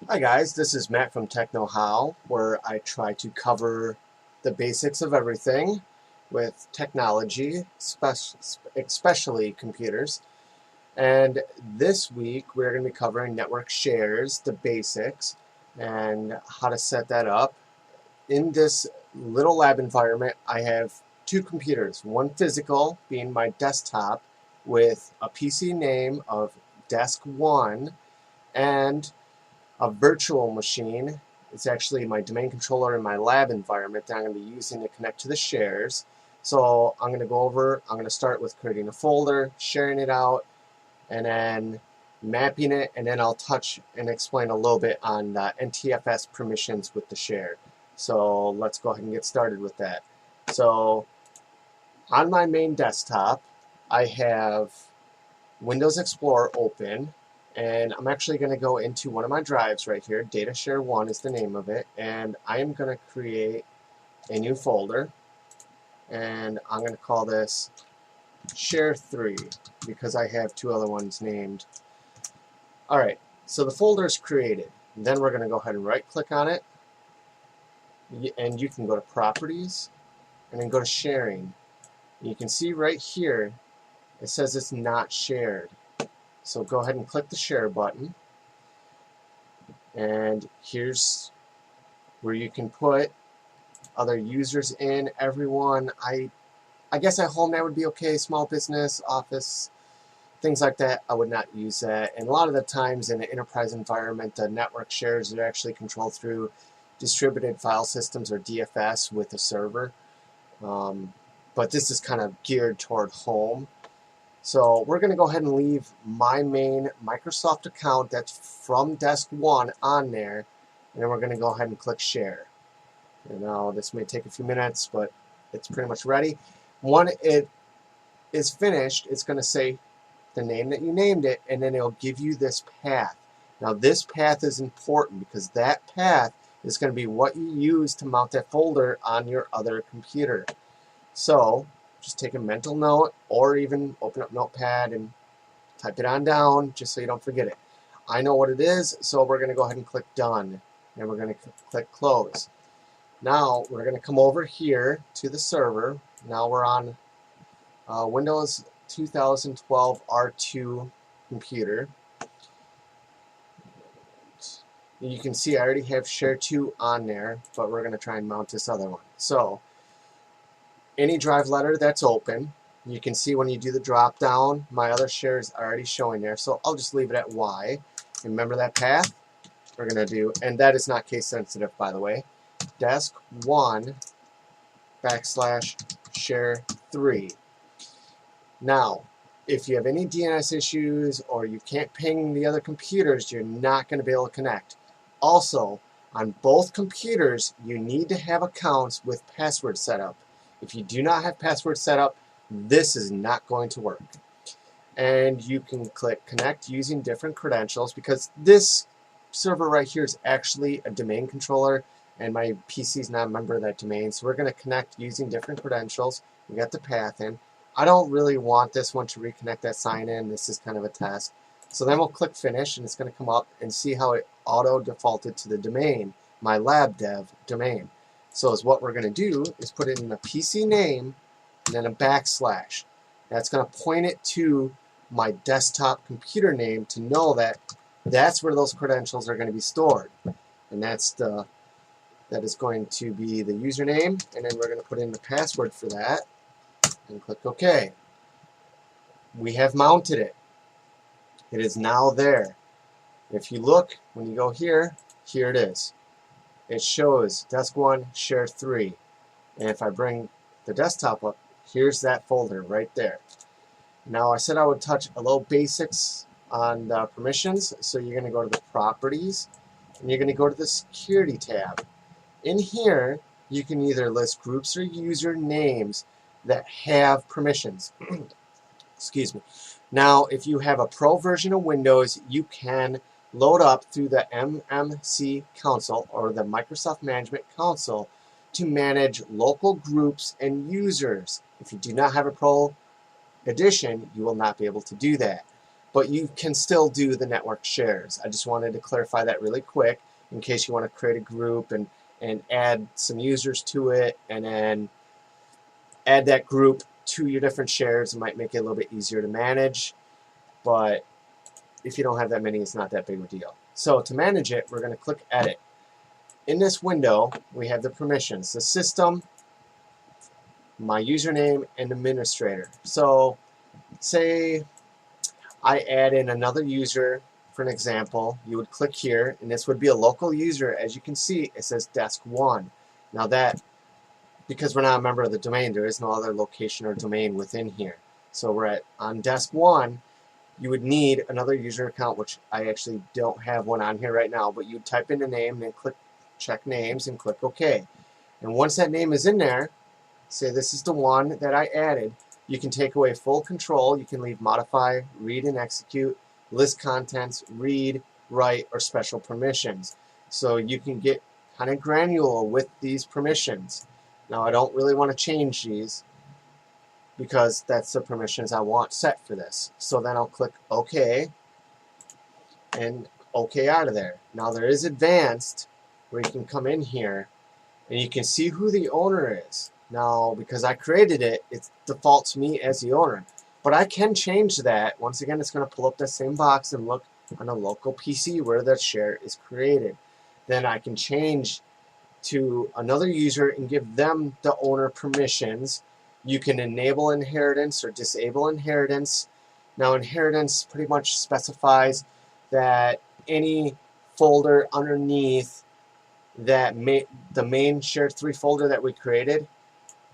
Hi guys, this is Matt from Tech Know How, where I try to cover the basics of everything with technology, especially computers. And this week we're going to be covering network shares, the basics, and how to set that up. In this little lab environment, I have two computers, one physical being my desktop with a PC name of Desk 1 and a virtual machine. It's actually my domain controller in my lab environment that I'm going to be using to connect to the shares. So I'm going to start with creating a folder, sharing it out, and then mapping it, and then I'll touch and explain a little bit on NTFS permissions with the share. So let's go ahead and get started with that. So on my main desktop, I have Windows Explorer open, and I'm actually going to go into one of my drives right here. Data Share 1 is the name of it, and I am going to create a new folder, and I'm going to call this Share 3 because I have two other ones named. Alright, so the folder is created. Then we're going to go ahead and right click on it, and you can go to Properties and then go to Sharing. And you can see right here it says it's not shared. So go ahead and click the share button, and here's where you can put other users in, everyone. I guess at home that would be okay, small business, office, things like that. I would not use that. And a lot of the times in an enterprise environment, the network shares are actually controlled through distributed file systems or DFS with a server. But this is kind of geared toward home. So we're going to go ahead and leave my main Microsoft account that's from Desk 1 on there, and then we're going to go ahead and click Share. And now this may take a few minutes, but it's pretty much ready. When it is finished, it's going to say the name that you named it, and then it'll give you this path. Now this path is important because that path is going to be what you use to mount that folder on your other computer. So just take a mental note, or even open up Notepad and type it on down just so you don't forget it. I know what it is, so we're going to go ahead and click Done, and we're going to click Close. Now we're going to come over here to the server. Now we're on Windows 2012 R2 computer. You can see I already have Share 2 on there, but we're going to try and mount this other one. So any drive letter that's open, you can see when you do the drop down, my other shares are already showing there, so I'll just leave it at Y. Remember that path? We're going to do, and that is not case sensitive, by the way, desk 1 / share 3. Now, if you have any DNS issues or you can't ping the other computers, you're not going to be able to connect. Also, on both computers, you need to have accounts with password set up. If you do not have password set up, this is not going to work. And you can click connect using different credentials, because this server right here is actually a domain controller and my PC is not a member of that domain. So we're going to connect using different credentials. We got the path in. I don't really want this one to reconnect that sign in. This is kind of a test. So then we'll click finish, and it's going to come up and see how it auto defaulted to the domain, my lab dev domain. So what we're going to do is put it in a PC name and then a \. That's going to point it to my desktop computer name to know that that's where those credentials are going to be stored. And that is going to be the username, and then we're going to put in the password for that and click OK. We have mounted it. It is now there. If you look, when you go here, here it is. It shows Desk 1 Share 3. And if I bring the desktop up, here's that folder right there. Now I said I would touch a little basics on the permissions, so you're going to go to the Properties, and you're going to go to the Security tab. In here, you can either list groups or user names that have permissions. Excuse me. Now, if you have a pro version of Windows, you can load up through the MMC console or the Microsoft Management Console to manage local groups and users. If you do not have a pro edition, you will not be able to do that. but you can still do the network shares. I just wanted to clarify that really quick in case you want to create a group and add some users to it, and then add that group to your different shares. It might make it a little bit easier to manage, but if you don't have that many, it's not that big of a deal. So to manage it, we're going to click Edit. In this window, we have the permissions, the system, my username, and administrator. So say I add in another user for an example. You would click here, and this would be a local user. As you can see, it says desk1. Now that, because we're not a member of the domain, there is no other location or domain within here. So we're on desk1. You would need another user account, which I actually don't have one on here right now, but you type in the name and then click check names and click OK. And once that name is in there, say this is the one that I added, you can take away full control. You can leave modify, read and execute, list contents, read, write, or special permissions. So you can get kind of granular with these permissions. Now I don't really want to change these because that's the permissions I want set for this. So then I'll click OK and OK out of there. Now there is advanced where you can come in here and you can see who the owner is. Now because I created it, it defaults me as the owner. But I can change that. Once again, it's going to pull up that same box and look on a local PC where the share is created. Then I can change to another user and give them the owner permissions. You can enable inheritance or disable inheritance. Now inheritance pretty much specifies that any folder underneath that the main Shared3 folder that we created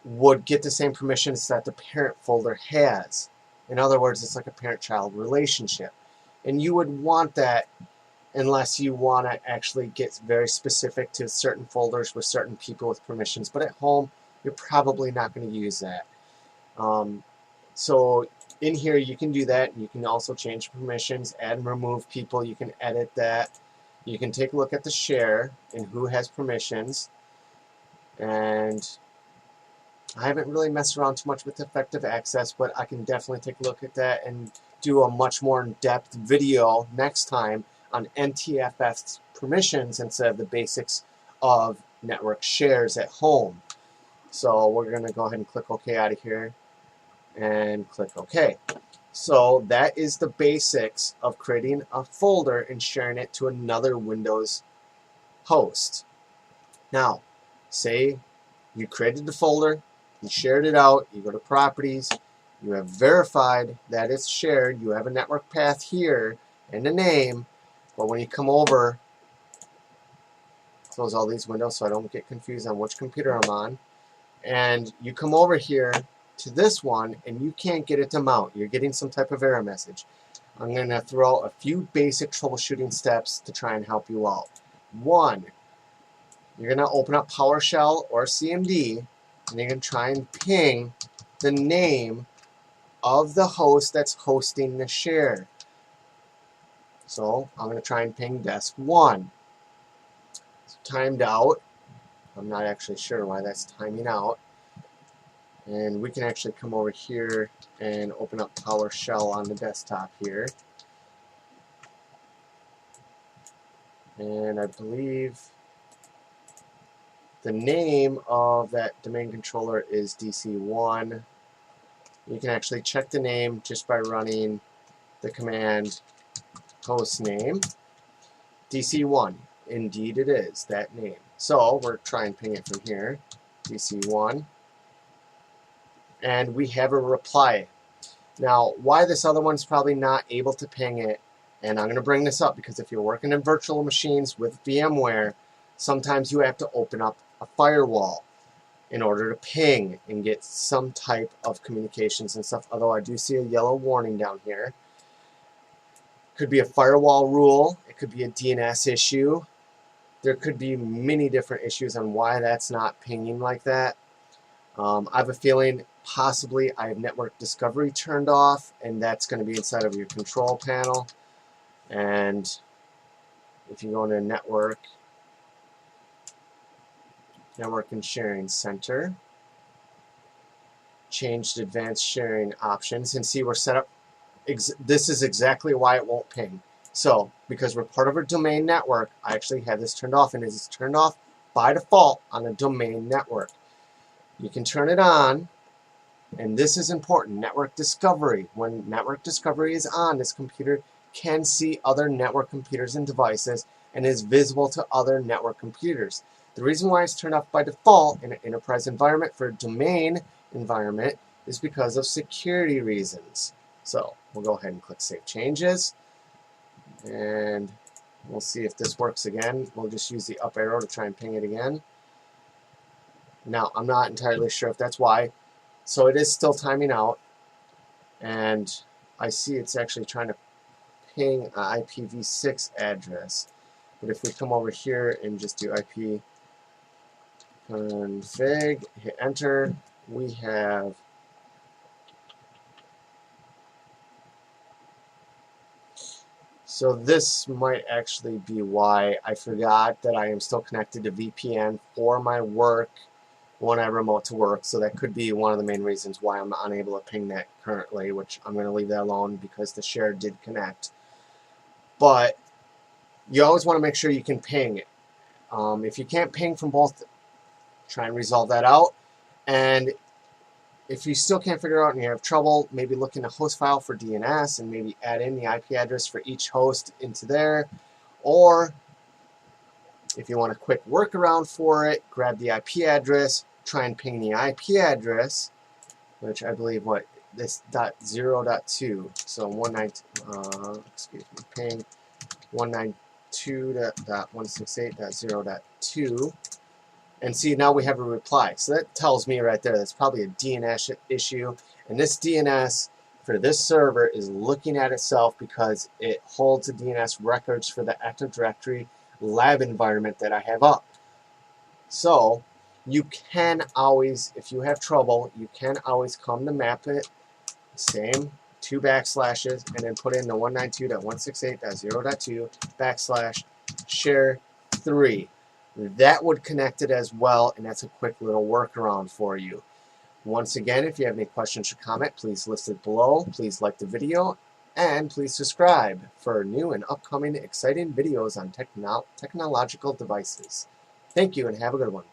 would get the same permissions that the parent folder has. In other words, it's like a parent-child relationship. And you would want that unless you want to actually get very specific to certain folders with certain people with permissions. But at home, you're probably not going to use that. So in here, you can do that. You can also change permissions, add and remove people. You can edit that. You can take a look at the share and who has permissions. And I haven't really messed around too much with effective access, but I can definitely take a look at that and do a much more in-depth video next time on NTFS permissions instead of the basics of network shares at home. So we're going to go ahead and click OK out of here and click OK. So that is the basics of creating a folder and sharing it to another Windows host. Now, say you created the folder, you shared it out, you go to properties, you have verified that it's shared, you have a network path here and a name, but when you come over, close all these windows so I don't get confused on which computer I'm on, and you come over here to this one and you can't get it to mount. You're getting some type of error message. I'm going to throw a few basic troubleshooting steps to try and help you out. One, you're going to open up PowerShell or CMD and you're going to try and ping the name of the host that's hosting the share. So I'm going to try and ping desk1. It's timed out. I'm not actually sure why that's timing out. And we can actually come over here and open up PowerShell on the desktop here. And I believe the name of that domain controller is DC1. You can actually check the name just by running the command hostname DC1. Indeed it is that name. So we're trying to ping it from here, DC1. And we have a reply. Now, why this other one's probably not able to ping it, and I'm going to bring this up because if you're working in virtual machines with VMware, sometimes you have to open up a firewall in order to ping and get some type of communications and stuff, although I do see a yellow warning down here. Could be a firewall rule, it could be a DNS issue, there could be many different issues on why that's not pinging like that. I have a feeling possibly I have network discovery turned off, and that's going to be inside of your control panel. And if you go into network and sharing center, change to advanced sharing options, and see we're set up this is exactly why it won't ping. So, because we're part of a domain network, I actually have this turned off, and it's turned off by default on a domain network. You can turn it on, and this is important, network discovery. When network discovery is on, this computer can see other network computers and devices and is visible to other network computers. The reason why it's turned off by default in an enterprise environment for a domain environment is because of security reasons. So we'll go ahead and click Save Changes, and we'll see if this works again. We'll just use the up arrow to try and ping it again. Now, I'm not entirely sure if that's why. So it is still timing out, and I see it's actually trying to ping an IPv6 address. But if we come over here and just do IP config, hit enter, we have so this might actually be why I forgot that I am still connected to VPN for my work when I remote to work. So that could be one of the main reasons why I'm unable to ping that currently, which I'm going to leave that alone because the share did connect. But you always want to make sure you can ping it. If you can't ping from both, try and resolve that out. And if you still can't figure out and you have trouble, maybe look in the host file for DNS and maybe add in the IP address for each host into there. Or if you want a quick workaround for it, grab the IP address, try and ping the IP address, which I believe this .0.2. So 192.168.0.2. And see, now we have a reply. So that tells me right there that's probably a DNS issue. And this DNS for this server is looking at itself because it holds the DNS records for the Active Directory lab environment that I have up. So you can always, if you have trouble, you can always come to map it, same 2 backslashes, and then put in the 192.168.0.2 /share 3. That would connect it as well, and that's a quick little workaround for you. Once again, if you have any questions or comment, please list it below. Please like the video, and please subscribe for new and upcoming exciting videos on technological devices. Thank you, and have a good one.